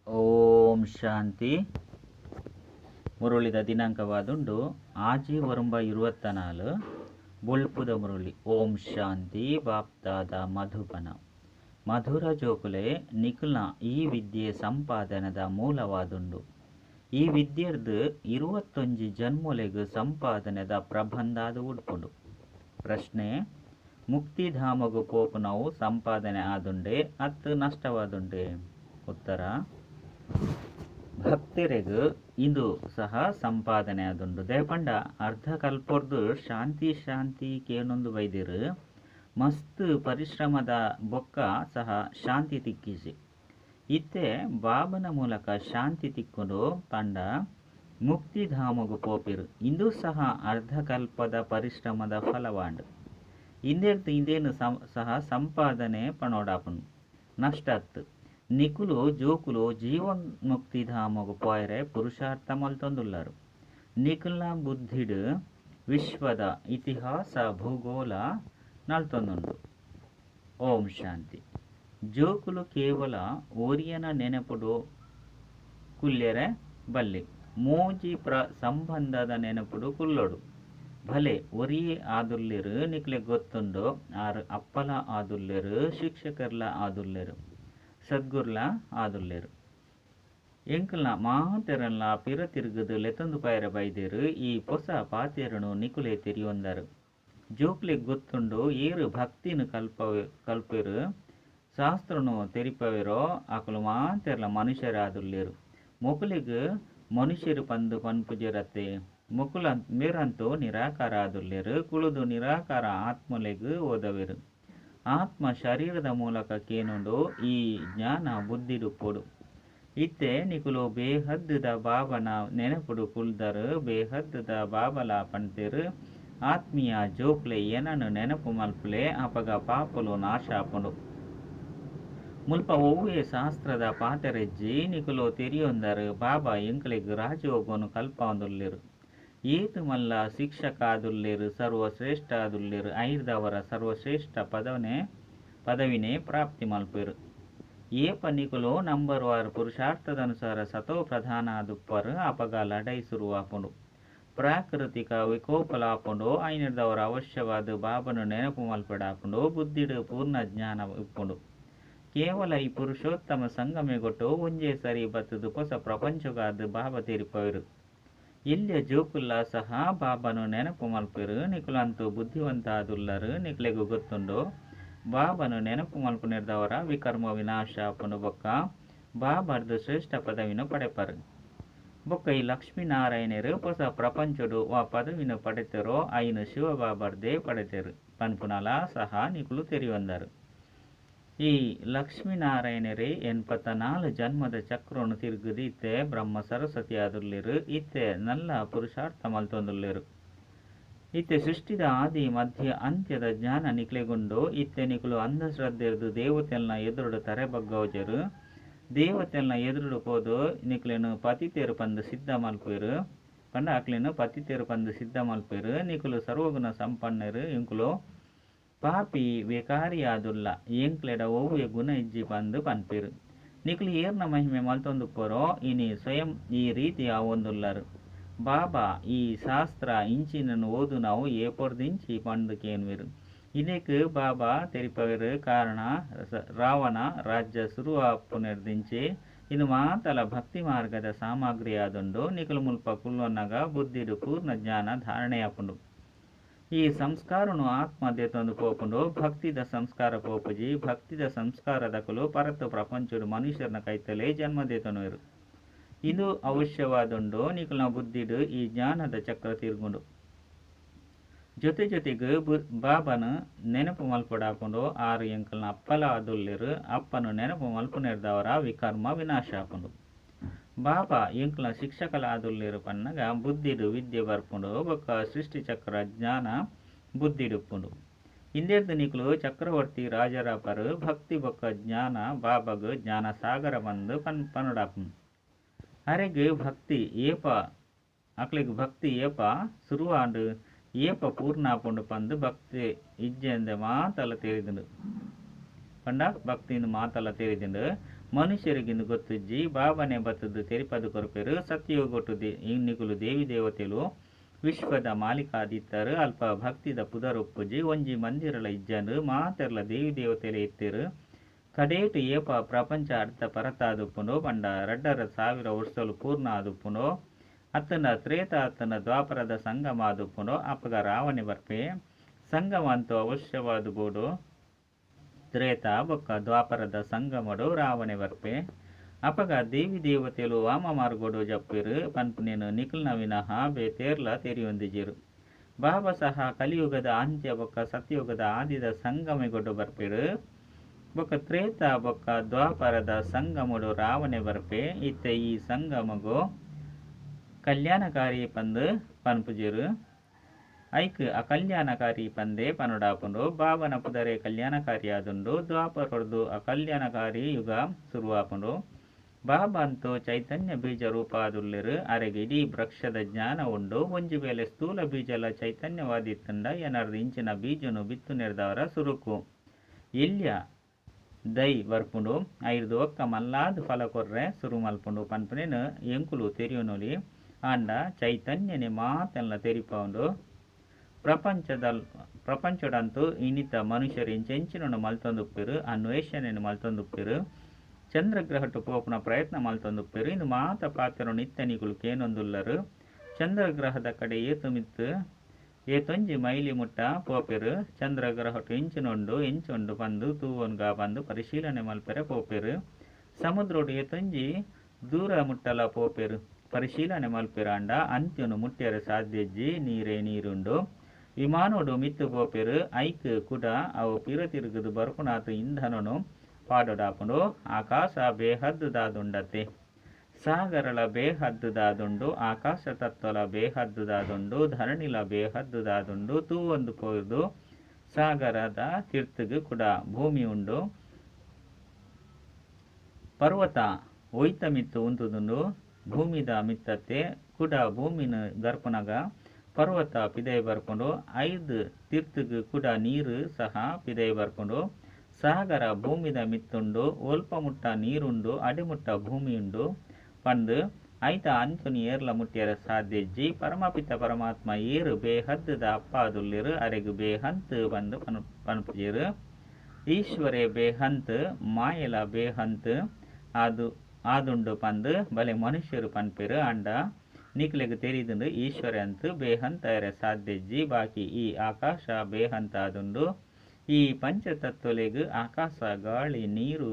ಓಂ ಶಾಂತಿ. ಮುರುಳಿದ ದಿನಾಂಕವಾದುಂಡು ಆಜಿ ವರುಂಬ 24 ಬುಳ್ಪುದ ಮುರುಳಿ. ಓಂ ಶಾಂತಿ. ಬಾಪ್ತಾದ ಮಧುಬನ ಮಧುರ ಜೋಕುಲೆ ನಿಖಿಲ್ನ ಈ ವಿದ್ಯೆ ಸಂಪಾದನದ ಮೂಲವಾದುಂಡು. ಈ ವಿದ್ಯೆರ್ದು 21 ಜನ್ಮೊಲೆಗ್ ಸಂಪಾದನೆದ ಪ್ರಬಂಧಾದ ಉಡ್ಪುಂಡು. ಪ್ರಶ್ನೆ: ಮುಕ್ತಿಧಾಮಗು ಪೋಪುನವು ಸಂಪಾದನೆ ಆದುಂಡೆ ಅತ್ತು ನಷ್ಟವಾದುಂಡೆ? ಉತ್ತರ: ಭಕ್ತರಿಗೂ ಇಂದು ಸಹ ಸಂಪಾದನೆ ಆದುಂಡು. ದೇಪಂಡ ಅರ್ಧ ಕಲ್ಪೊರ್ದು ಶಾಂತಿ ಶಾಂತಿ ಕೇನೊಂದು ಬೈದಿರು ಮಸ್ತ್ ಪರಿಶ್ರಮದ ಬೊಕ್ಕ ಸಹ ಶಾಂತಿ ತಿಕ್ಕಿಸಿ ಇತ್ತೆ ಬಾಬನ ಮೂಲಕ ಶಾಂತಿ ತಿಕ್ಕೊಂಡು ಪಂಡ ಮುಕ್ತಿಧಾಮಗು ಪೋಪಿರು. ಇಂದು ಸಹ ಅರ್ಧ ಕಲ್ಪದ ಪರಿಶ್ರಮದ ಫಲವಾಂಡು. ಇಂದೇರ್ತು ಇಂದೇನು ಸಹ ಸಂಪಾದನೆ ಪಣೋಡಾಪುಂಡು ನಷ್ಟತ್ತು. ನಿಕುಲು ಜೋಕುಲು ಜೀವನ್ ಮುಕ್ತಿಧಾಮಗು ಪೋಯರೆ ಪುರುಷಾರ್ಥ ಮಲ್ತೊಂದುಲ್ಲಾರು. ನಿಖಿಲ್ನ ಬುದ್ಧಿಡು ವಿಶ್ವದ ಇತಿಹಾಸ ಭೂಗೋಳ ನಲ್ತೊಂದುಂಡು. ಓಂ ಶಾಂತಿ. ಜೋಕುಲು ಕೇವಲ ಓರಿಯನ ನೆನಪುಡು ಕುಲ್ಯರೆ ಬಲ್ಲಿ ಮೋಜಿ ಸಂಬಂಧದ ನೆನಪುಡು ಕುಲ್ಲೊಡು. ಭಲೆ ಒರಿಯೇ ಆದುಲ್ಲೆರು ನಿಕ್ಲೆ ಗೊತ್ತುಂಡು. ಆರು ಅಪ್ಪಲ ಆದುಲ್ಲೆರು, ಶಿಕ್ಷಕರ್ಲ ಆದುಲ್ಲೆರು, ಸದ್ಗುರ್ಲ ಆದುಲ್ಲೆರು. ಎಂಕಲ್ನ ಮಾತೆರಲ್ಲ ಪಿರ ತಿರುಗುದು ಲೆತೊಂದು ಪೈರ ಬೈದೇರು ಈ ಪೊಸ ಪಾತೆರನು ನಿಕುಲೆ ತೆರಿಯೊಂದರು. ಜೋಕ್ಲೆ ಗೊತ್ತುಂಡು ಏರು ಭಕ್ತಿನು ಕಲ್ಪರು ಶಾಸ್ತ್ರನು ತೆರಿಪವಿರೋ ಅಕಲು ಮಾತೆರ್ಲ ಮನುಷ್ಯರಾದುಲ್ಲೆರು. ಮೊಕುಲಿಗೆ ಮನುಷ್ಯರು ಪಂದು ಪನ್ಪುಜಿರತ್ತೆ. ಮೊಕುಲ ಮೇರಂತೂ ನಿರಾಕಾರ ಆದುಲ್ಲೆರು. ಕುಳುದು ನಿರಾಕಾರ ಆತ್ಮಲೆಗ್ ಓದವೆರು. ಆತ್ಮ ಶರೀರದ ಮೂಲಕ ಕೇನುಂಡು ಈ ಜ್ಞಾನ ಬುದ್ಧಿಡುಪ್ಪೊಡು. ಇತ್ತೆ ನಿಕುಲು ಬೇಹದ್ದ ಬಾಬನ ನೆನಪುಡು ಕುಲ್ದರು. ಬೇಹದ್ದ ಬಾಬಲ ಪಂತೆರು ಆತ್ಮೀಯ ಜೋಕ್ಲೆ ಏನನು ನೆನಪು ಮಲ್ಪುಲೆ ಅಪಗ ಪಾಪಲು ನಾಶ ಆಪುಂಡು. ಮುಲ್ಪ ಒವ್ವೇ ಶಾಸ್ತ್ರದ ಪಾತೆರೆಜ್ಜಿ ನಿಕುಲು ತೆರಿಯೊಂದರು. ಬಾಬಾ ಎಂಕಲೆಗ್ ರಾಜಯೋಗನು ಕಲ್ಪೊಂದುಲ್ಲೆರು. ಏತು ಮಲ್ಲ ಶಿಕ್ಷಕ ಆದುಲ್ಲೆರು, ಸರ್ವಶ್ರೇಷ್ಠ ಆದುಲ್ಲೆರು. ಐರ್ದವರ ಸರ್ವಶ್ರೇಷ್ಠ ಪದವಿನೇ ಪ್ರಾಪ್ತಿ ಮಲ್ಪೆರು. ಏಪ ನಿಕುಲು ನಂಬರ್ 1 ಪುರುಷಾರ್ಥದನುಸಾರ ಸತೋ ಪ್ರಧಾನ ಆದುಪ್ಪರು ಅಪಗ ಲಡೈ ಶುರುವಾಪುಂಡು. ಪ್ರಾಕೃತಿಕ ವಿಕೋಪಲಾಪುಂಡು. ಐನಿರ್ದವರ ಅವಶ್ಯವಾದ ಬಾಬನು ನೆನಪು ಮಲ್ಪಡಾಪುಂಡು. ಬುದ್ಧಿಡು ಪೂರ್ಣ ಜ್ಞಾನ ಇಪ್ಪುಂಡು. ಕೇವಲ ಈ ಪುರುಷೋತ್ತಮ ಸಂಗಮೆಗೊಟ್ಟು ಒಂಜೇ ಸರಿ ಬತ್ತದು ಹೊಸ ಪ್ರಪಂಚಗಾದ ಬಾಬಾ ತೆರಿಪವರು. ಇಲ್ಲಿಯ ಜೋಕುಲ್ಲ ಸಹ ಬಾಬನು ನೆನಪು ಮಲ್ಪೆರು. ನಿಕುಲಂತೂ ಬುದ್ಧಿವಂತ ಆದುಲ್ಲರು. ನಿಕ್ಲೆಗೂ ಗೊತ್ತುಂಡು ಬಾಬನು ನೆನಪು ಮಲ್ಪುನಿರ್ದವರ ವಿಕರ್ಮ ವಿನಾಶ ಆಪುಂಡು. ಬೊಕ್ಕ ಬಾಬರ್ದು ಶ್ರೇಷ್ಠ ಪದವಿನ ಪಡೆಪರು. ಬೊಕ್ಕ ಈ ಲಕ್ಷ್ಮೀನಾರಾಯಣರು ಹೊಸ ಪ್ರಪಂಚಡು ಆ ಪದವಿನ ಪಡೆತೆರೋ ಐನು ಶಿವಬಾಬರ್ದೇ ಪಡೆತೆರು ಪನ್ಪುನಲ ಸಹ ನಿಕುಲು ತೆರಿಯೊಂದರು. ಈ ಲಕ್ಷ್ಮೀನಾರಾಯಣರೇ 84 ಜನ್ಮದ ಚಕ್ರವನ್ನು ತಿರುಗುದು. ಇತ್ತೆ ಬ್ರಹ್ಮ ಸರಸ್ವತಿ ಆದುಲ್ಲೆರು. ಇತ್ತೆ ನಲ್ಲ ಪುರುಷಾರ್ಥ ಮಲ್ತೊಂದುಲ್ಲೆರು. ಇತ್ತೆ ಸೃಷ್ಟಿದ ಆದಿ ಮಧ್ಯ ಅಂತ್ಯದ ಜ್ಞಾನ ನಿಕ್ಲೆಗುಂಡು. ಇತ್ತೆ ನಿಕುಲು ಅಂಧಶ್ರದ್ಧೆರ್ದು ದೇವತೆಲ್ನ ಎದುರುಡು ತರೆಬಗ್ಗವಜರು. ದೇವತೆಲ್ನ ಎದುರುಡು ಪೋದು ನಿಕ್ಲೆನು ಪತಿತೇರು ಪಂದು ಸಿದ್ಧ ಮಲ್ಪೆರು. ಪಂಡ ಅಕ್ಲೆನು ಪತಿತೇರು ಪಂದು ಸಿದ್ಧ ಮಲ್ಪೆರು. ನಿಕುಲು ಸರ್ವಗುಣ ಸಂಪನ್ನರು. ಇಂಕುಲು ಪಾಪಿ ವೇಕಾರಿ ಆದುಲ್ಲ. ಎಂಕ್ಲೆಡ ಒವ್ವೆ ಗುಣ ಇಜ್ಜಿ ಪಂದು ಪನ್ಪೆರು. ನಿಕುಲು ಏರ್ನ ಮಹಿಮೆ ಮಲ್ತೊಂದುಪ್ಪರೋ ಇನಿ ಸ್ವಯಂ ಈ ರೀತಿ ಆವೊಂದುಲ್ಲರು. ಬಾಬಾ ಈ ಶಾಸ್ತ್ರ ಇಂಚಿನನ್ನು ಓದು ನಾವು ಏಪೊರ್ದಿಂಚಿ ಪಂಡು ಕೇನ್ವೆರು. ಇದಕ್ಕೆ ಬಾಬಾ ತೆರಿಪವೆರು ಕಾರಣ ರಾವಣ ರಾಜ್ಯ ಶುರುವಾಪುನೆರ್ದಿಂಚಿ ಇದು ಮಾತಲ ಭಕ್ತಿ ಮಾರ್ಗದ ಸಾಮಗ್ರಿ ಆದುಂಡು. ನಿಕುಲು ಮುಲ್ಪ ಕುಲ್ಲೊನ್ನಗ ಬುದ್ಧಿಡು ಪೂರ್ಣ ಜ್ಞಾನ ಧಾರಣೆಯಾಪುಂಡು. ಈ ಸಂಸ್ಕಾರನು ಆತ್ಮ ದೇತೊಂದು ಪೋಪುಂಡು. ಭಕ್ತಿದ ಸಂಸ್ಕಾರ ಪೋಪುಜಿ. ಭಕ್ತಿದ ಸಂಸ್ಕಾರದಕಲು ಪರತ್ತು ಪ್ರಪಂಚಡು ಮನುಷ್ಯರನ ಕೈತಲೇ ಜನ್ಮ ದೇತೊನುವೆರು. ಇದು ಅವಶ್ಯವಾದುಂಡು. ನಿಕುಲ್ನ ಬುದ್ಧಿಡು ಈ ಜ್ಞಾನದ ಚಕ್ರ ತಿರುಗುಂಡು. ಜೊತೆಗೆ ಬಾಬನ ನೆನಪು ಮಲ್ಪಡಾಪುಂಡು. 6 ಎಂಕಲ್ನ ಅಪ್ಪಲ ಆದುಲ್ಲೆರು. ಅಪ್ಪನು ನೆನಪು ಮಲ್ಪುನೆರ್ದವರ ವಿಕರ್ಮ ವಿನಾಶ ಆಪುಂಡು. ಬಾಬಾ ಎಂಕಲ್ನ ಶಿಕ್ಷಕಲ ಆದುಲ್ಲೆರು ಪನ್ನಗ ಬುದ್ಧಿಡು ವಿದ್ಯೆ ಬರ್ಪುಂಡು. ಬೊಕ್ಕ ಸೃಷ್ಟಿ ಚಕ್ರ ಜ್ಞಾನ ಬುದ್ಧಿಡುಪ್ಪುಂಡು. ಇಂದೇರ್ದು ನಿಕುಲು ಚಕ್ರವರ್ತಿ ರಾಜರಾಪರು. ಭಕ್ತಿ ಬೊಕ್ಕ ಜ್ಞಾನ ಬಾಬಾಗು ಜ್ಞಾನ ಸಾಗರ ಬಂದು ಪನುಡಾಪುಂಡು. ಅರೆಗ್ ಭಕ್ತಿ ಏಪ ಅಕ್ಲೆಗ್ ಭಕ್ತಿ ಏಪ ಶುರುವಾಂಡು ಏಪ ಪೂರ್ಣ ಆಪುಂಡು ಪಂದು ಭಕ್ತಿ ಇಜ್ಜೆಂದೆ ಮಾತಲ ತಿಳಿದುಂಡು. ಪಂಡ ಭಕ್ತಿಯಿಂದ ಮಾತಲ್ಲ ತಿಳಿದಿಂಡು ಮನುಷ್ಯರಿಗಿಂದು ಗೊತ್ತುಜ್ಜಿ ಬಾಬನೆ ಬತ್ತದು ತೆರಿಪದು ಕೊರಪೆರು ಸತ್ಯೋಗೊಟ್ಟು ಇನ್ನಿಗುಲು ದೇವಿ ದೇವತೆಲು ವಿಶ್ವದ ಮಾಲಿಕಾದಿತ್ತರು ಅಲ್ಪ ಭಕ್ತಿದ ಪುದರೊಪ್ಪುಜಿ ಒಂಜಿ ಮಂದಿರಲ ಇಜ್ಜನು ಮಾತೆರ್ಲ ದೇವಿ ದೇವತೆಲೆ ಎತ್ತಿರು ಕಡೇಟು ಏಪ ಪ್ರಪಂಚ ಅರ್ಥ ಪರತಾದುಪ್ಪುನೋ ಪಂಡ 2,000 ವರ್ಷಲು ಪೂರ್ಣ ಆದುಪ್ಪುನೋ ಅತ್ತನ ತ್ರೇತ ಅತ್ತನ ದ್ವಾಪರದ ಸಂಗಮ ಆದುಪ್ಪುನೋ ಅಪ್ಪಗ ರಾವಣೆ ಬರ್ಪೆ ಸಂಗಮ ಅಂತೂ ಅವಶ್ಯವಾದ ಬೋಡು ತ್ರೇತ ಬೊಕ್ಕ ದ್ವಾಪರದ ಸಂಗಮಡು ರಾವಣೆ ಬರ್ಪೆ ಅಪಗ ದೇವಿ ದೇವತೆಲು ವಾಮ ಮಾರ್ಗೋಡು ಜಪ್ಪಿರು ಪನ್ಪುನೇನು ನಿಖಲ್ನ ವಿನಃ ಬೇತೇರ್ಲ ತೆರಿಯೊಂದಿಜಿರು ಬಾಬಾ ಸಹ ಕಲಿಯುಗದ ಅಂತ್ಯ ಬೊಕ್ಕ ಸತ್ಯುಗದ ಆದಿದ ಸಂಗಮೆಗೊಡ್ಡು ಬರ್ಪಿರು ಬೊಕ್ಕ ತ್ರೇತ ಬೊಕ್ಕ ದ್ವಾಪರದ ಸಂಗಮಡು ರಾವಣೆ ಬರ್ಪೆ ಇತ್ತೆ ಈ ಸಂಗಮಗು ಕಲ್ಯಾಣಕಾರಿ ಪಂದು ಪನ್ಪುಜಿರು ಐಕ್ ಅಕಲ್ಯಾಣಕಾರಿ ಪಂದೆ ಪನುಡಾಪುಂಡು ಬಾಬನ ಪುದರೆ ಕಲ್ಯಾಣಕಾರಿ ಆದುಂಡು ದ್ವಾಪರ ಹೊಡೆದು ಅಕಲ್ಯಾಣಕಾರಿ ಯುಗ ಶುರುವಾಪುಂಡು ಬಾಬಾ ಅಂತೂ ಚೈತನ್ಯ ಬೀಜ ರೂಪ ಆದುಲ್ಲಿರು ಅರೆಗೆ ಇಡೀ ವೃಕ್ಷದ ಜ್ಞಾನ ಉಂಡು ಒಂಜಿ ವೇಳೆ ಸ್ಥೂಲ ಬೀಜಲ ಚೈತನ್ಯವಾದಿತ್ತಂಡ ಎನರ್ದು ಇಂಚಿನ ಬೀಜನು ಬಿತ್ತು ನೆರೆದವರ ಸುರುಕು ಇಲ್ಯ ದೈ ಬರ್ಪುಂಡು ಐದು ಒಕ್ಕ ಮಲ್ಲಾದು ಫಲ ಕೊರ್ರೆ ಸುರು ಮಲ್ಪುಂಡು ಪನ್ಪನೇನು ಎಂಕುಲು ತೆರಿಯುನುಲಿ ಆಂಡ ಚೈತನ್ಯನೆ ಮಾತೆಲ್ಲ ತೆರಿಪೌಂಡು ಪ್ರಪಂಚಡಂತೂ ಇನ್ನಿತ ಮನುಷ್ಯರು ಇಂಚೆಂಚಿನನ್ನು ಮಲ್ತೊಂದುಪ್ಪಿರು ಅನ್ವೇಷಣೆಯನ್ನು ಮಲ್ತೊಂದುಪ್ಪಿರು ಚಂದ್ರಗ್ರಹಟ್ಟು ಪೋಪುನ ಪ್ರಯತ್ನ ಮಲ್ತೊಂದುಪ್ಪಿರು ಇಂದು ಮಾತ ಪಾತ್ರ ನಿತ್ಯನಿಗಳು ಕೇನೊಂದುಲ್ಲರು ಚಂದ್ರಗ್ರಹದ ಕಡೆ ಏತುಮಿತ್ತು ಏತೊಂಜಿ ಮೈಲಿ ಮುಟ್ಟ ಪೋಪೆರು ಚಂದ್ರಗ್ರಹಟ್ಟು ಇಂಚುಂಡು ಬಂದು ತೂವನ್ಗ ಬಂದು ಪರಿಶೀಲನೆ ಮಲ್ಪೆರೆ ಪೋಪೆರು ಸಮುದ್ರೋಡು ಏತೊಂಜಿ ದೂರ ಮುಟ್ಟಲ ಪೋಪೆರು ಪರಿಶೀಲನೆ ಮಲ್ಪೆರಾಂಡ ಅಂತ್ಯನು ಮುಟ್ಟ್ಯರೆ ಸಾಧ್ಯಜ್ಜಿ ನೀರೇ ನೀರುಂಡು ವಿಮಾನೋಡು ಮಿತ್ತು ಪೋಪೆರು ಐಕ್ ಕುಡ ಅವು ಪಿರ ತಿರುಗುದು ಬರ್ಪುನಾತು ಇಂಧನನು ಪಾಡೊಡಾಪುಂಡು ಆಕಾಶ ಬೇಹದ್ದುದಾದುಂಡತೆ ಸಾಗರಳ ಬೇಹದ್ದುದಾದುಂಡು ಆಕಾಶ ತತ್ವಲ ಬೇಹದ್ದುದಾದುಂಡು ಧರಣಿಲ ಬೇಹದ್ದುದಾದುಂಡು ತೂವೊಂದು ಪೋಯ್ದು ಸಾಗರದ ತೀರ್ಥಗು ಕುಡ ಭೂಮಿ ಉಂಡು ಪರ್ವತ ಒಯ್ತ ಮಿತ್ತು ಉಂತುದುಂಡು ಭೂಮಿದ ಮಿತ್ತತೆ ಕುಡ ಭೂಮಿನ ಗರ್ಪನಗ ಪರ್ವತ ಪಿದೈ ಬರ್ಕೊಂಡು 5 ತೀರ್ಥಗು ಕುಡ ನೀರು ಸಹ ಪಿದೈ ಬರ್ಕೊಂಡು ಸಾಗರ ಭೂಮಿದ ಮಿತ್ತುಂಡು ಒಲ್ಪ ಮುಟ್ಟ ನೀರುಂಡು ಅಡಿಮುಟ್ಟ ಭೂಮಿಯುಂಡು ಪಂದು ಐತ ಅಂಚುನಿ ಏರ್ಲ ಮುಟ್ಟಿಯರ ಸಾಧ್ಯಜ್ಜಿ ಪರಮಪಿತ ಪರಮಾತ್ಮ ಏರು ಬೇಹದ್ದದ ಅಪ್ಪಾದುಲ್ಲಿರು ಅರೆಗು ಬೇಹಂತ್ ಬಂದು ಪನ್ಪುಜಿರು ಈಶ್ವರೇ ಬೇಹಂತ್ ಮಾಯಲ ಬೇಹಂತ್ ಆದುಂಡು ಪಂದು ಬಲೆ ಮನುಷ್ಯರು ಪನ್ಪೆರು ಅಂಡ ನಿಕ್ಲೆಗ್ ತೆರಿದುಂಡು ಈಶ್ವರ ಅಂತು ಬೇಹಂತರೆ ಸಾಧ್ಯಜ್ಜಿ ಬಾಕಿ ಈ ಆಕಾಶ ಬೇಹಂತ ಆದುಂಡು ಈ ಪಂಚತತ್ವಲೆಗ್ ಆಕಾಶ ಗಾಳಿ ನೀರು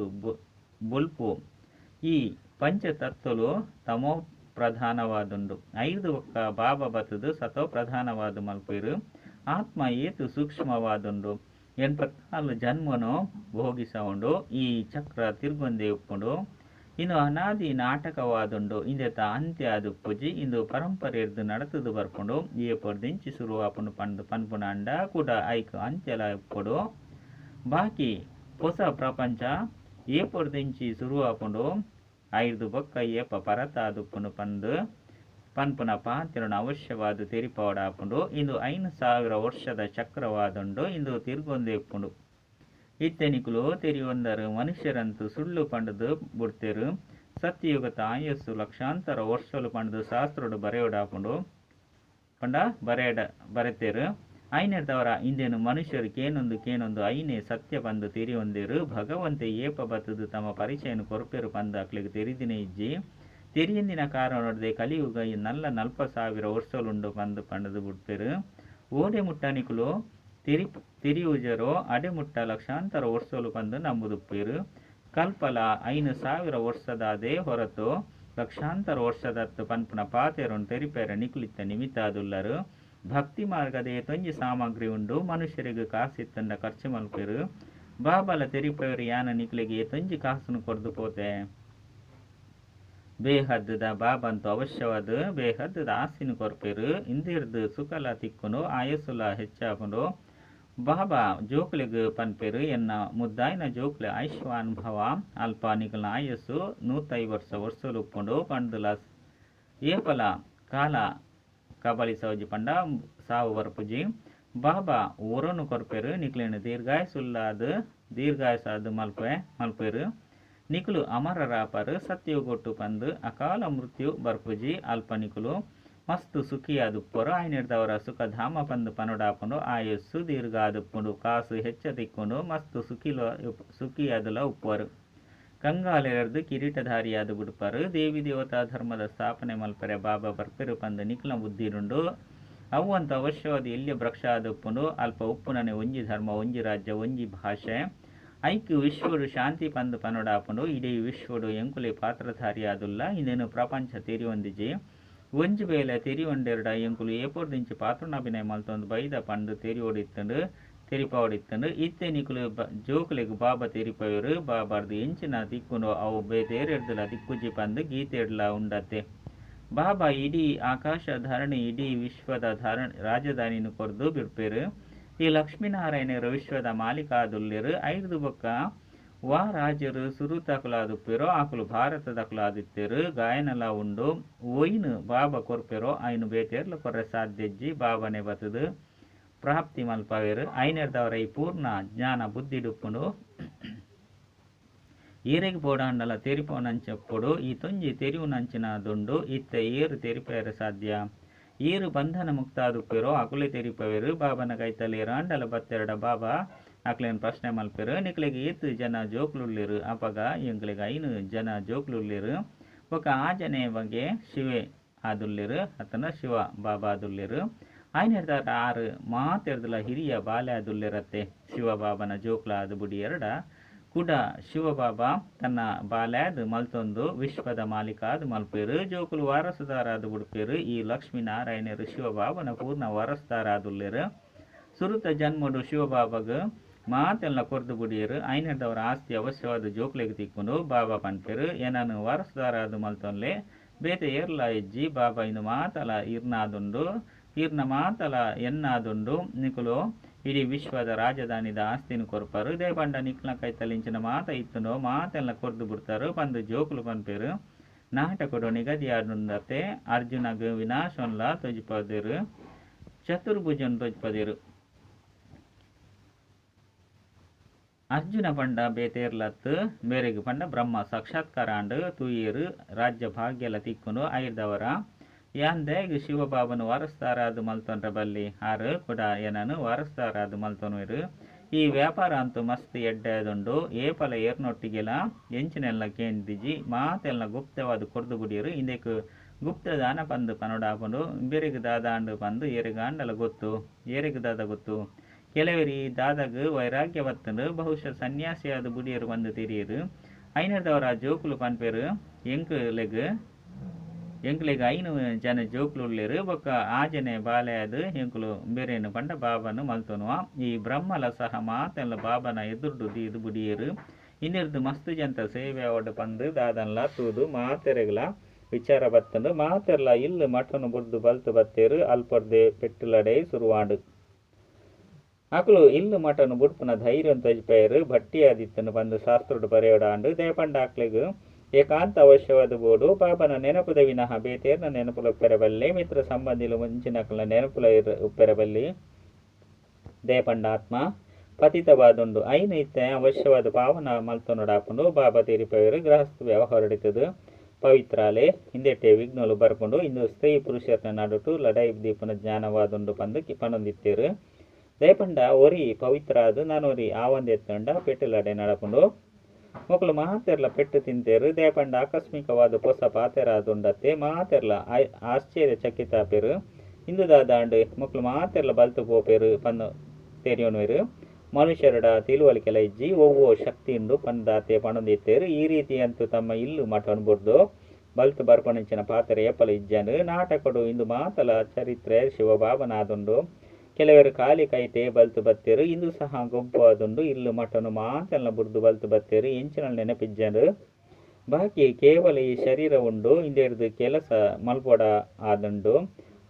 ಬುಲ್ಪು ಈ ಪಂಚತತ್ವಲು ತಮೋ ಪ್ರಧಾನವಾದುಂಡು 5 ಒಕ್ಕ ಬಾಬಾ ಬತ್ತದು ಸತೋ ಪ್ರಧಾನವಾದು ಮಲ್ಪೇರು ಆತ್ಮ ಏತು ಸೂಕ್ಷ್ಮವಾದುಂಡು 84 ಜನ್ಮನು ಭೋಗಿಸವುಂಡು ಈ ಚಕ್ರ ತಿರುಗೊಂದೆ ಉಪ್ಪುಂಡು ಇನ್ನು ಅನಾದಿ ನಾಟಕವಾದುಂಡು ಇಂದೆತ ಅಂತ್ಯ ಆದುಪ್ಪುಜಿ ಇಂದು ಪರಂಪರೆರ್ದು ನಡತದು ಬರ್ಪುಂಡು ಈ ಪೊರ್ದಿಂಚಿ ಶುರುವಾಪುಂಡು ಪನ್ಪುನ ಅಂಡ ಕೂಡ ಐಕ್ ಅಂತ್ಯಲ ಇಪ್ಪುಡು ಬಾಕಿ ಹೊಸ ಪ್ರಪಂಚ ಏ ಪೊರ್ದಿಂಚಿ ಶುರುವಾಪುಂಡು 5 ಬೊಕ್ಕ ಏಪ ಪರತ ಆದುಪ್ಪುಂಡು ಪನ್ಪುನ ಪಾತ್ರನ ಅವಶ್ಯವಾದ ತೆರಿಪವಡಾಪುಂಡು ಇಂದು 5,000 ವರ್ಷದ ಚಕ್ರವಾದುಂಡು ಇಂದು ತಿರುಗೊಂದೆ ಇಪ್ಪುಂಡು ಇತ್ತೆನಿಕುಲು ತೆರಿಯೊಂದರು ಮನುಷ್ಯರಂತೂ ಸುಳ್ಳು ಪಂಡದು ಬುಡ್ತೆರು ಸತ್ಯಯುಗತ ಆಯಸ್ಸು ಲಕ್ಷಾಂತರ ವರ್ಷಲು ಪಂಡದು ಶಾಸ್ತ್ರೋಡು ಬರೆಯೋಡಾಪುಂಡು ಪಂಡ ಬರೆತೆರು ಐನೆರ್ದವರ ಇಂದೇನು ಮನುಷ್ಯರು ಕೇನೊಂದು ಐನೇ ಸತ್ಯ ಬಂದು ತೆರಿಯೊಂದಿರು ಭಗವಂತೆ ಏಪ ಬತ್ತದು ತಮ್ಮ ಪರಿಚಯನು ಕೊರಪೆರು ಪಂದು ಅಕ್ಲಿಗೆ ತೆರಿದಿನೇ ಇಜ್ಜಿ ತೆರಿಯಂದಿನ ಕಾರಣ ನೋಡದೆ ಕಲಿಯುಗ ನಲ್ಲ 40,000 ವರ್ಷಲುಂಡು ಪಂದು ಪಂಡದು ಬುಡ್ತೆರು ಓಡೆ ಮುಟ್ಟನಿಕುಲು ತಿರಿಯುಜರೋ ಅಡೆಮುಟ್ಟ ಲಕ್ಷಾಂತರ ವರ್ಷಲು ಬಂದು ನಂಬುದುಪ್ಪೇರು ಕಲ್ಪಲ 5,000 ವರ್ಷದಾದೇ ಹೊರತು ಲಕ್ಷಾಂತರ ವರ್ಷದತ್ತು ಪನ್ಪುನ ಪಾತೆರೊಂಡು ತೆರಿಪೇರ ನಿಕುಲಿತ್ತ ನಿಮಿತ್ತಾದುಲ್ಲರು ಭಕ್ತಿ ಮಾರ್ಗದ ತೊಂಜಿ ಸಾಮಗ್ರಿ ಉಂಡು ಮನುಷ್ಯರಿಗೆ ಕಾಸಿತ್ತಂಡ ಖರ್ಚು ಮಲ್ಪೇರು ಬಾಬಲ ತೆರಿಪೇರು ಯಾನ ನಿಕುಲಿಗೆ ತೊಂಜಿ ಕಾಸನ್ನು ಕೊರ್ದು ಪೋತೆ ಬೇಹದ್ದದ ಬಾಬಂತು ಅವಶ್ಯವಾದ ಬೇಹದ್ದದ ಆಸಿನ ಕೊರ್ಪೇರು ಇಂದಿರ್ದು ಸುಖಲ ತಿಕ್ಕುನು ಆಯಸ್ಸುಲ ಹೆಚ್ಚಾಪುಂಡು ಬಾಬಾ ಜೋಕ್ಲೆಗ್ ಪನ್ಪೇರು ಎನ್ನ ಮುದ್ದಾಯಿನ ಜೋಕ್ಲೆ ಆಯುಷ್ಮಾನುಭವ ಅಲ್ಪ ನಿಕಲ್ನ ಆಯಸ್ಸು 150 ವರ್ಷಲು ಉಪ್ಪುಂಡು ಪಂಡುಲ ಏಪಲ ಕಾಲ ಕಬಲಿ ಸೌಜಿ ಪಂಡ ಸಾವು ಬರ್ಪುಜಿ ಬಾಬಾ ಊರನ್ನು ಕೊರ್ಪೇರು ನಿಕ್ಲೇನು ದೀರ್ಘಾಯಸಾದು ಮಲ್ಪೇರು ನಿಕುಲು ಅಮರರಾಪರು ಸತ್ಯಗೊಟ್ಟು ಪಂದು ಅಕಾಲ ಮೃತ್ಯು ಬರ್ಪುಜಿ ಅಲ್ಪನಿಕುಲು ಮಸ್ತು ಸುಖಿಯಾದುಪ್ಪರು ಆಯ್ನಿಡ್ದವರ ಸುಖ ಧಾಮ ಪಂದು ಪನುಡಾಪುಂಡು ಆಯಸ್ಸು ದೀರ್ಘ ಆದುಪ್ಪುಂಡು ಕಾಸು ಹೆಚ್ಚದಿಕ್ಕೊಂಡು ಮಸ್ತು ಸುಖಿಯಾದುಲ ಉಪ್ಪರು ಕಂಗಾಲೆರದು ಕಿರೀಟಧಾರಿಯಾದು ಬಿಡುಪರು ದೇವಿ ದೇವತಾ ಧರ್ಮದ ಸ್ಥಾಪನೆ ಮಲ್ಪರೆ ಬಾಬಾ ಬರ್ಪೆರು ಪಂದು ನಿಕ್ಲ ಬುದ್ಧಿರುಂಡು ಅವಂತ ಅವಶ್ಯವಾದ ಎಲ್ಲಿಯ ವೃಕ್ಷ ಆದುಪ್ಪುಂಡು ಅಲ್ಪ ಉಪ್ಪುನನೆ ಒಂಜಿ ಧರ್ಮ ಒಂಜಿ ರಾಜ್ಯ ಒಂಜಿ ಭಾಷೆ ಐಕ್ಯ ವಿಶ್ವಡು ಶಾಂತಿ ಪಂದು ಪನುಡಾಪುಂಡು ಇಡೀ ವಿಶ್ವಡು ಎಂಕುಲೆ ಪಾತ್ರಧಾರಿಯಾದುಲ್ಲ ಇಂದೇನು ಪ್ರಪಂಚ ತೆರಿಯೊಂದಿಜಿ ಒಂಜಿ ಬೇಲೆ ತೆರಿಯೊಂಡೆರಡ ಎಂಕುಲು ಏಪೋರ್ದಿಂಚಿ ಪಾತ್ರನಾಭಿನಯ ಮಲ್ತೊಂದು ಬೈದ ಪಂಡು ತೆರಿಯೋಡಿತ್ತಂಡು ತೆರಿಪಾವಡಿತ್ತಂಡು ಇತ್ತೆ ನಿಕುಲು ಜೋಕುಲೆಗ್ ಬಾಬಾ ತೆರಿಪವರು ಬಾಬಾರ್ದು ಎಂಚಿನ ದಿಕ್ಕುಂಡು ಅವು ಬೇರೆರ್ದುಲ ದಿಕ್ಕುಜಿ ಪಂದು ಗೀತೆಡ್ಲ ಉಂಡತ್ತೆ ಬಾಬಾ ಇಡೀ ಆಕಾಶ ಧರಣಿ ಇಡೀ ವಿಶ್ವದ ರಾಜಧಾನಿನ ಕೊರ್ದು ಬಿಡ್ಪೇರು ಈ ಲಕ್ಷ್ಮೀನಾರಾಯಣರು ವಿಶ್ವದ ಮಾಲೀಕಾದುಲ್ಯರು ಐದು ಬೊಕ್ಕ ವಾ ರಾಜರು ಸುರುತಕುಲಾದುಪ್ಪೆರೋ ಆಕುಲು ಭಾರತದಕುಲಾದಿತ್ತೆರು ಗಾಯನಲ ಉಂಡು ಒಯ್ನು ಬಾಬಾ ಕೊರ್ಪೆರೋ ಐನು ಬೇಟೆರ್ಲು ಕೊರ್ರೆ ಸಾಧ್ಯಜ್ಜಿ ಬಾಬಾನೆ ಬತದು ಪ್ರಾಪ್ತಿ ಮಲ್ಪವೆರು ಐನೆರ್ದವರ ಈ ಪೂರ್ಣ ಜ್ಞಾನ ಬುದ್ಧಿಡುಪ್ಪುಂಡು ಈರೆಗೆ ಬೋಡಾಂಡಲ ತೆರಿಪೋನಂಚಪ್ಪೊಡು ಈ ತೊಂಜಿ ತೆರಿವು ನಂಚಿನ ದುಂಡು ಇತ್ತ ಏರು ತೆರಿಪೇರ ಸಾಧ್ಯ ಈರು ಬಂಧನ ಮುಕ್ತಾದುಪ್ಪೆರೋ ಅಕುಲೆ ತೆರಿಪವೆರು ಬಾಬನ ಕೈತಲೇರು ಅಂಡಲ ಬತ್ತೆರಡ ಬಾಬಾ ಅಕ್ಲೇನು ಪ್ರಶ್ನೆ ಮಲ್ಪೆರು ನಿಕ್ಲೆಗೆ ಏತು ಜನ ಜೋಕ್ಲುಳ್ಳಿರು ಅಪಗ ಎಂಕ್ಲೆಗೆ ಐನು ಜನ ಜೋಕ್ಲುಳ್ಳಿರು ఒక ಆಜನೆ ಬಗ್ಗೆ ಶಿವೆ ಆದುಲ್ಲಿರು ಅತನ ಶಿವ ಬಾಬಾ ಆದುಲ್ಲಿರು ಆಯ್ನೆರ್ದಾರ ಆರು ಮಾತೆರ್ದಲ ಹಿರಿಯ ಬಾಲ್ಯ ಆದುಲ್ಲಿರತ್ತೆ ಶಿವ ಬಾಬನ ಜೋಕ್ಲ ಆದು ಬುಡಿ ಎರಡ ಕೂಡ ಶಿವಬಾಬಾ ತನ್ನ ಬಾಲ್ಯಾದ ಮಲ್ತೊಂದು ವಿಶ್ವದ ಮಾಲೀಕಾದ ಮಲ್ಪೇರು ಜೋಕುಲು ವಾರಸುದಾರಾದ ಬುಡ್ಪೇರು ಈ ಲಕ್ಷ್ಮೀನಾರಾಯಣರು ಶಿವಬಾಬನ ಪೂರ್ಣ ವಾರಸ್ದಾರಾದುಲ್ಲೇರು ಸುರುತ ಜನ್ಮಡು ಶಿವಬಾಬಾಗ ಮಾತೆಲ್ಲ ಕೊರ್ದು ಬುಡಿಯರು ಐನೆರ್ದವರ ಆಸ್ತಿ ಅವಶ್ಯವಾದ ಜೋಕ್ಲೆಗೆ ತಿಕ್ಕೊಂಡು ಬಾಬಾ ಪನ್ಪೇರು ಏನನ್ನು ವಾರಸುದಾರಾದ ಮಲ್ತೊನ್ಲೆ ಬೇತೆ ಏರ್ಲ ಎಜ್ಜಿ ಬಾಬಾ ಇನ್ನು ಮಾತಲ ಇರ್ನಾದುಂಡು ಇರ್ನ ಮಾತಲ ಎನ್ನಾದುಂಡು ನಿಕುಲು ಇಡೀ ವಿಶ್ವದ ರಾಜಧಾನಿದ ಆಸ್ತಿನ ಕೊರ್ಪರು ದೇಬಂಡ ನಿಕ್ಲ ಕೈತಲಿಂಚಿನ ಮಾತ ಇತ್ತುನೋ ಮಾತೆಲ್ಲ ಕೊರ್ದು ಬಿಡ್ತಾರು ಬಂದು ಜೋಕುಲು ಪನ್ಪೇರು ನಾಟಕಡು ನಿಗದಿಯಾಡುಂದತೆ ಅರ್ಜುನಗ ವಿನಾಶನ್ಲ ತೊಜ್ಪದಿರು ಚತುರ್ಭುಜನ್ ತೊಜ್ಪದಿರು ಅರ್ಜುನ ಪಂಡ ಬೇತೇರ್ಲತ್ತು ಬೇರೆಗೆ ಪಂಡ ಬ್ರಹ್ಮ ಸಾಕ್ಷಾತ್ಕಾರ ಅಂಡು ತೂಯೇರು ರಾಜ್ಯ ಭಾಗ್ಯಲ ತಿಕ್ಕುನು ಐರ್ದವರ ಯಾಂದೇಗ ಶಿವಬಾಬನು ವಾರಸ್ತಾರಾದು ಮಲ್ತೊಂಡ್ರ ಬಲ್ಲಿ ಆರು ಕೂಡ ಏನನು ವಾರಸ್ತಾರಾದು ಮಲ್ತೊನ್ವೇರು ಈ ವ್ಯಾಪಾರ ಅಂತೂ ಮಸ್ತ್ ಎಡ್ಡೆದುಂಡು ಏಪಲ ಏರ್ನೊಟ್ಟಿಗೆಲ ಎಂಚಿನೆಲ್ಲ ಕೇಂದಿಜಿ ಮಾತೆಲ್ಲ ಗುಪ್ತವಾದ ಕೊರ್ದು ಬುಡಿಯರು ಇಂದೆಕ್ ಗುಪ್ತ ದಾನ ಪಂದು ಪನೋಡಾಪಂಡು ಬೇರೆಗೆ ದಾದ ಅಂಡು ಪಂದು ಏರೆಗ ಅಂಡಲ ಗೊತ್ತು ಏರೆಗೆ ದಾದ ಗೊತ್ತು ಕೆಲವರಿ ದಾದಾಗ ವೈರಾಗ್ಯ ಬತ್ತಂಡು ಬಹುಶಃ ಸನ್ಯಾಸಿಯಾದ ಬುಡಿಯರು ಬಂದು ತಿರಿಯರು ಐನರ್ದವರ ಜೋಕುಲು ಪನ್ಪೇರು ಎಂಕ್ಲೆಗೆ ಐನು ಜನ ಜೋಕ್ಲುಳ್ಳೇರು ಬೊಕ್ಕ ಆಜನೆ ಬಾಲೆಯದು ಎಂಕುಲು ಬೇರೇನು ಪಂಡ ಬಾಬನು ಮಲ್ತೊನುವ ಈ ಬ್ರಹ್ಮಲ ಸಹ ಮಾತೆಲ್ಲ ಬಾಬನ ಎದುರ್ಡು ದೀದು ಬುಡಿಯರು ಇನ್ನಿರ್ದು ಮಸ್ತು ಜಂತ ಸೇವೆ ಒಡ್ಡು ಪಂದು ದಾದನ್ಲ ತೂದು ಮಾತೆರೆಗ್ಲ ವಿಚಾರ ಬತ್ತಂಡು ಮಾತೆರ್ಲ ಇಲ್ಲು ಮಠನು ಬುಡ್ದು ಬಲ್ತು ಬತ್ತೇರು ಅಲ್ಪರ್ದೆ ಪೆಟ್ಟುಲಡೆ ಸುರುವಾಂಡು ಅಕುಲು ಇಲ್ಲು ಮಠನು ಬುಡ್ಪುನ ಧೈರ್ಯ ತಜ್ಪೇರು ಭಟ್ಟಿಯಾದಿತ್ತನು ಬಂದು ಶಾಸ್ತ್ರುಡು ಬರೆಯೋಡಾಂಡು ದೇಪಂಡ ಆಕ್ಲೆಗು ಏಕಾಂತ ಅವಶ್ಯವಾದ ಬೋಡು ಪಾಪನ ನೆನಪುದ ವಿನಃ ಬೇತೇರ್ನ ನೆನಪುಲ ಉಪ್ಪೆರಬಲ್ಲಿ ಮಿತ್ರ ಸಂಬಂಧಿಲು ಮುಂಚಿನಕಲ ನೆನಪುಲ ಉಪ್ಪೆರಬಲ್ಲಿ ದೇಪಂಡ ಆತ್ಮ ಪತಿತವಾದುಂಡು ಐನು ಇತ್ತೆ ಅವಶ್ಯವಾದ ಪಾವನ ಮಲ್ತೊನೊಡಾಪುಂಡು ಬಾಬಾ ತೀರಿಪವರು ಗೃಹಸ್ಥ ಹೊರಡಿತದು ಪವಿತ್ರಾಲೆ ಹಿಂದೆಟ್ಟೆ ವಿಘ್ನಲು ಬರ್ಕೊಂಡು ಇಂದು ಸ್ತ್ರೀ ಪುರುಷರ್ನ ನಡುಟು ಲಡೈ ದೀಪನ ಜ್ಞಾನವಾದುಂಡು ಪಂದು ಪಣೊಂದಿತ್ತೇರು ದೇಪಂಡ ಒರಿ ಪವಿತ್ರ ಅದು ನಾನೊರಿ ಆವಂದೆತ್ತಂಡ ಪೆಟ್ಟುಲಡೆ ನಡಪುಂಡು ಮೊಕ್ಕಲು ಮಾತೆರ್ಲ ಪೆಟ್ಟು ತಿಂತೇರು ದೇಪಂಡ ಆಕಸ್ಮಿಕವಾದ ಹೊಸ ಪಾತೆರಾದುಂಡತ್ತೆ ಮಾತೆರ್ಲ ಆಶ್ಚರ್ಯ ಚಕಿತಾಪೇರು ಇಂದು ದಾದಾಂಡು ಮೊಕ್ಕಲು ಮಾತೆರ್ಲ ಬಲ್ತು ಪೋಪೇರು ಪಂದು ತೆರಿಯೋನುವೆರು ಮನುಷ್ಯರಡ ತಿಳುವಳಿಕೆಲ ಇಜ್ಜಿ ಒವ್ವೋ ಶಕ್ತಿಯುಂಡು ಪಂದಾತೆ ಪಣೊಂದಿತ್ತೇರು ಈ ರೀತಿ ಅಂತೂ ತಮ್ಮ ಇಲ್ಲು ಮಠನು ಬುಡ್ದು ಬಲ್ತು ಬರ್ಪಣಿಂಚಿನ ಪಾತ್ರೆ ಏಪಲ ಇಜ್ಜನು ನಾಟಕಡು ಇಂದು ಮಾತಲ ಚರಿತ್ರೆ ಶಿವಬಾಬನಾದುಂಡು ಕೆಲವರು ಖಾಲಿ ಕೈತೆ ಬಲ್ತು ಬತ್ತೇರು ಇಂದು ಸಹ ಗುಂಪು ಆದುಂಡು ಇಲ್ಲು ಮಠನು ಮಾತೆಲ್ಲ ಬುಡ್ದು ಬಲ್ತು ಬತ್ತೇರು ಎಂಚಿನಲ್ಲಿ ನೆನಪಿಜ್ಜನು ಬಾಕಿ ಕೇವಲ ಈ ಶರೀರ ಉಂಡು ಇಂದೆರ್ದು ಕೆಲಸ ಮಲ್ಪೊಡ ಆದುಂಡು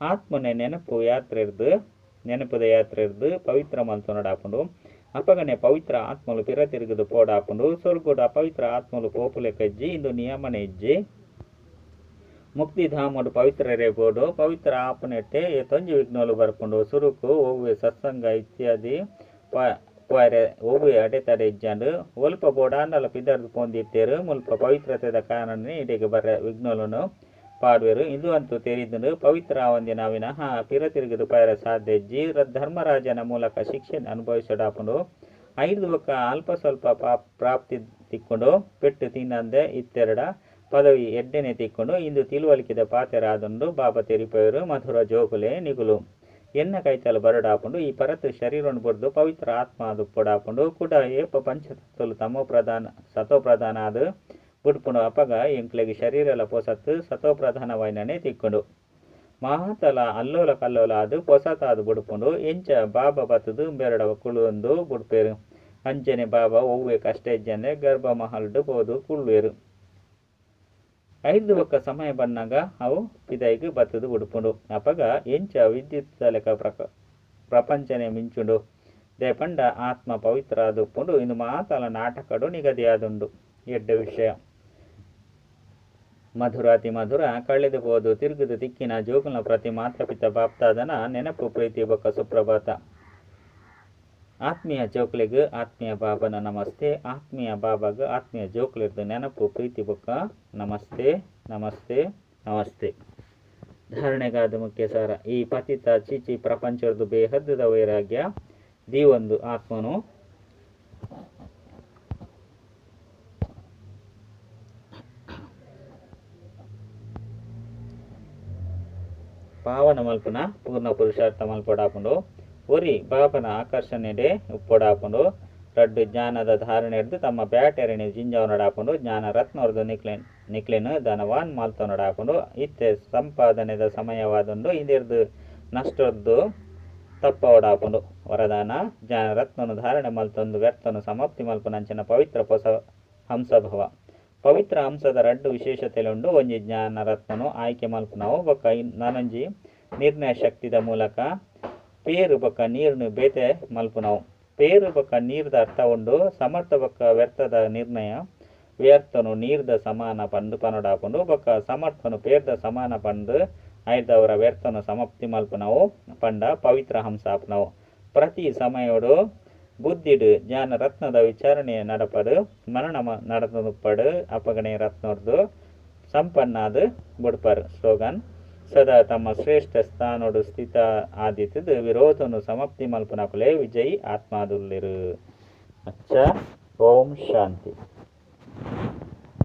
ಆತ್ಮನೆ ನೆನಪು ನೆನಪುದ ಯಾತ್ರೆ ಇರ್ದು ಪವಿತ್ರ ಮಲ್ತೊನಡಾಪುಂಡು ಅಪಗನೆ ಪವಿತ್ರ ಆತ್ಮಲು ಪಿರ ತಿರುಗುದು ಪೋಡಾಪುಂಡು ಸ್ವರ್ಗುಡ ಪವಿತ್ರ ಆತ್ಮಲು ಪೋಪುಲೆ ಕಜ್ಜಿ ಇಂದು ನಿಯಮನೆ ಇಜ್ಜಿ ಮುಕ್ತಿಧಾಮಡು ಪವಿತ್ರರೇ ಬೋಡು ಪವಿತ್ರ ಆಪನೆಟ್ಟೆ ತೊಂಜಿ ವಿಘ್ನೋಲು ಬರ್ಕೊಂಡು ಸುರುಕು ಓವ್ವೆ ಸತ್ಸಂಗ ಇತ್ಯಾದಿ ಪೋರೆ ಒಬ್ಬು ಅಡೆತಡೆ ಇಜ್ಜಂಡು ಒಲ್ಪ ಬೋಡಾಂಡಲ ಪಿದರ್ದು ಪೊಂದಿತ್ತೇರು ಮುಲ್ಪ ಪವಿತ್ರತೆದ ಕಾರಣನೇ ಇಡೆಗೆ ಬರ್ರೆ ವಿಘ್ನೋಲನು ಪಾಡುವೆರು ಇದು ಅಂತೂ ತೆರಿದು ಪವಿತ್ರ ಆವಂದಿ ನಾವಿನ ಪಿರ ತಿರುಗಿದು ಪೈರ ಸಾಧ್ಯ ಇಜ್ಜಿ ಧರ್ಮರಾಜನ ಮೂಲಕ ಶಿಕ್ಷೆ ಅನುಭವಿಸಡಾಪುಂಡು ಐದು ಒಕ್ಕ ಅಲ್ಪ ಸ್ವಲ್ಪ ಪ್ರಾಪ್ತಿ ತಿಕ್ಕೊಂಡು ಪೆಟ್ಟು ತಿನ್ನಂದೆ ಇತ್ತೆರಡ ಪದವಿ ಎಡ್ಡೆನೆ ತಿಕ್ಕೊಂಡು ಇಂದು ತಿಳುವಳಿಕೆದ ಪಾತೆರಾದುಂಡು ಬಾಬಾ ತೆರಿಪೋಯರು ಮಧುರ ಜೋಗುಲೆ ನಿಗುಲು ಎನ್ನ ಕೈತಲು ಬರಡಾಪುಂಡು ಈ ಪರತ್ ಶರೀರವನ್ನು ಬಡ್ದು ಪವಿತ್ರ ಆತ್ಮ ಅದು ಪೊಡಾಪುಂಡು ಕೂಡ ಏಪ ಪಂಚತತ್ವಲು ತಮೋ ಪ್ರಧಾನ ಸತೋ ಪ್ರಧಾನ ಅದು ಬುಡ್ಪುಂಡು ಅಪಗ ಎಂಕ್ಲೆಗೆ ಶರೀರಲ ಪೊಸತ್ತು ಸತೋ ಪ್ರಧಾನವೈನನೆ ತಿಕ್ಕೊಂಡು ಮಹಾತಲ ಅಲ್ಲೋಲ ಕಲ್ಲೋಲ ಅದು ಪೊಸತಾದು ಬುಡ್ಪುಂಡು ಎಂಚ ಬಾಬಾ ಬತ್ತದು ಬೆರಡವ ಕುಳುವೊಂದು ಬುಡ್ಪೇರು ಅಂಚನೆ ಬಾಬಾ ಒವ್ವೆ ಕಷ್ಟ ಇಜ್ಜನೆ ಗರ್ಭ ಮಹಲ್ಡು ಬೋದು ಕುಳ್ವೇರು ಐದು ಒಕ್ಕ ಸಮಯ ಬಂದಾಗ ಅವು ಪಿದೈಗೆ ಬತ್ತದು ಉಡುಪುಂಡು ಅಪಗ ಎಂಚ ವಿದ್ಯುತ್ ಲೆಕ್ಕ ಪ್ರಪಂಚನೆ ಮಿಂಚುಂಡು ದೇಪಂಡ ಆತ್ಮ ಪವಿತ್ರ ಆದುಪ್ಪುಂಡು ಇನ್ನು ಮಾತಲ ನಾಟಕಡು ನಿಗದಿಯಾದುಂಡು ಎಡ್ಡ ವಿಷಯ ಮಧುರಾತಿ ಮಧುರ ಕಳೆದು ಹೋದು ತಿರುಗುದು ತಿಕ್ಕಿನ ಜೋಗುಲ ಪ್ರತಿ ಮಾತಪಿತ ಬಾಪ್ತಾದನ ನೆನಪು ಪ್ರೀತಿ ಬೊಕ್ಕ ಸುಪ್ರಭಾತ ಆತ್ಮೀಯ ಜೋಕ್ಲಿಗೆ ಆತ್ಮೀಯ ಬಾಬನ ನಮಸ್ತೆ ಆತ್ಮೀಯ ಬಾಬಾಗ ಆತ್ಮೀಯ ಜೋಕ್ಲಿರ್ದು ನೆನಪು ಪ್ರೀತಿ ಬೊಕ್ಕ ನಮಸ್ತೆ ನಮಸ್ತೆ ನಮಸ್ತೆ. ಧಾರಣೆಗಾದ ಮುಖ್ಯ ಸಾರ ಈ ಪತಿತ ಚೀಚಿ ಪ್ರಪಂಚದ ಬೇಹದ್ದದ ವೈರಾಗ್ಯ ದೀವೊಂದು ಆತ್ಮನು ಪಾವನ ಮಲ್ಪನ ಪೂರ್ಣ ಪುರುಷಾರ್ಥ ಮಲ್ಪಡಾಪುಂಡು ಒರಿ ಬಾಬನ ಆಕರ್ಷಣೆಡೆ ಉಪ್ಪೊಡಾಪುಂಡು ರಡ್ಡು ಜ್ಞಾನದ ಧಾರಣೆ ಹಿಡಿದು ತಮ್ಮ ಬ್ಯಾಟೆರಣಿ ಜಿಂಜವನಡಾಪುಂಡು ಜ್ಞಾನ ರತ್ನವರ್ದು ನಿಕ್ಲೆನು ಧನವಾನ್ ಮಾಲ್ತೊನಡಾಪುಂಡು ಇತ್ತೆ ಸಂಪಾದನೆದ ಸಮಯವಾದುಂಡು ಇಂದಿರ್ದು ನಷ್ಟದ್ದು ತಪ್ಪವಡಾಪುಂಡು ವರದಾನ ಜ್ಞಾನ ರತ್ನನು ಧಾರಣೆ ಮಲ್ತೊಂದು ವ್ಯರ್ಥನು ಸಮಾಪ್ತಿ ಮಲ್ಪನಂಚಿನ ಪವಿತ್ರ ಪೊಸ ಹಂಸಭವ ಪವಿತ್ರ ಹಂಸದ ರಡ್ಡು ವಿಶೇಷತೆಯುಂಡು ಒಂಜಿ ಜ್ಞಾನ ರತ್ನನು ಆಯ್ಕೆ ಮಲ್ಪನವು ಬೊಕ್ಕ ನನಂಜಿ ನಿರ್ಣಯ ಶಕ್ತಿದ ಮೂಲಕ ಪೇರು ಬೊಕ್ಕ ನೀರನ್ನು ಬೇತೆ ಮಲ್ಪುನವು ಪೇರು ಬೊಕ್ಕ ನೀರ್ದ ಅರ್ಥ ಉಂಡು ಸಮರ್ಥ ಬೊಕ್ಕ ವ್ಯರ್ಥದ ನಿರ್ಣಯ ವ್ಯರ್ಥನು ನೀರ್ದ ಸಮಾನ ಪಂಡು ಪನೊಡಾಪುಂಡು ಬೊಕ್ಕ ಸಮರ್ಥನು ಪೇರ್ದ ಸಮಾನ ಪಂಡು ಐದವರ ವ್ಯರ್ಥನು ಸಮಾಪ್ತಿ ಮಲ್ಪುನವು ಪಂಡ ಪವಿತ್ರ ಹಂಸ ಆಪುನವು ಪ್ರತಿ ಸಮಯೋಡು ಬುದ್ಧಿಡು ಜ್ಞಾನ ರತ್ನದ ವಿಚಾರಣೆಯ ನಡಪಡು ಮರಣ ನಡೆದುಪಡು ಅಪಗಣೆ ರತ್ನೋರ್ದು ಸಂಪನ್ನಾದು ಬುಡ್ಪರು ಸ್ಲೋಗನ್ ಸದಾ ತಮ್ಮ ಶ್ರೇಷ್ಠ ಸ್ಥಾನೋಡು ಸ್ಥಿತ ಆದಿತ್ಯದ ವಿರೋಧನು ಸಮಾಪ್ತಿ ಮಲ್ಪನಕುಲೆ ವಿಜಯ್ ಆತ್ಮಾದುಲ್ಲಿರು ಅಚ್ಚ ಓಂ ಶಾಂತಿ.